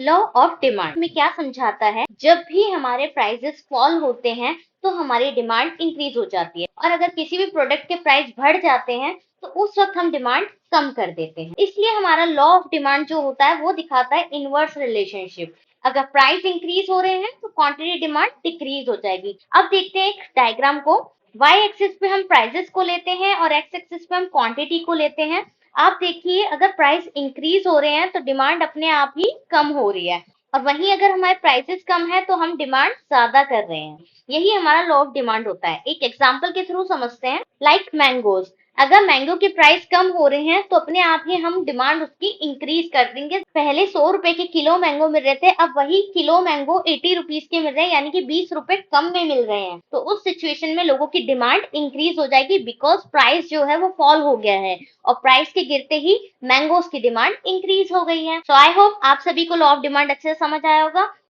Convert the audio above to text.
Law of demand में क्या समझाता है, जब भी हमारे प्राइसेस फॉल होते हैं तो हमारी डिमांड इंक्रीज हो जाती है, और अगर किसी भी प्रोडक्ट के प्राइस बढ़ जाते हैं तो उस वक्त हम डिमांड कम कर देते हैं। इसलिए हमारा लॉ ऑफ डिमांड जो होता है वो दिखाता है इनवर्स रिलेशनशिप। अगर प्राइस इंक्रीज हो रहे हैं तो क्वांटिटी डिमांड डिक्रीज हो जाएगी। अब देखते हैं एक डायग्राम को। वाई एक्सिस पे हम प्राइसेस को लेते हैं और एक्स एक्सिस पे हम क्वांटिटी को लेते हैं। आप देखिए, अगर प्राइस इंक्रीज हो रहे हैं तो डिमांड अपने आप ही कम हो रही है, और वहीं अगर हमारे प्राइसेस कम है तो हम डिमांड ज्यादा कर रहे हैं। यही हमारा लॉ ऑफ डिमांड होता है। एक एग्जांपल के थ्रू समझते हैं। लाइक मैंगोज, अगर मैंगो के प्राइस कम हो रहे हैं तो अपने आप ही हम डिमांड उसकी इंक्रीज कर देंगे। पहले 100 रुपए के किलो मैंगो मिल रहे थे, अब वही किलो मैंगो 80 रुपीज के मिल रहे हैं, यानी कि 20 रुपए कम में मिल रहे हैं। तो उस सिचुएशन में लोगों की डिमांड इंक्रीज हो जाएगी, बिकॉज प्राइस जो है वो फॉल हो गया है, और प्राइस के गिरते ही मैंगोज की डिमांड इंक्रीज हो गई है। सो आई होप आप सभी को लॉ ऑफ डिमांड अच्छे से समझ आया होगा।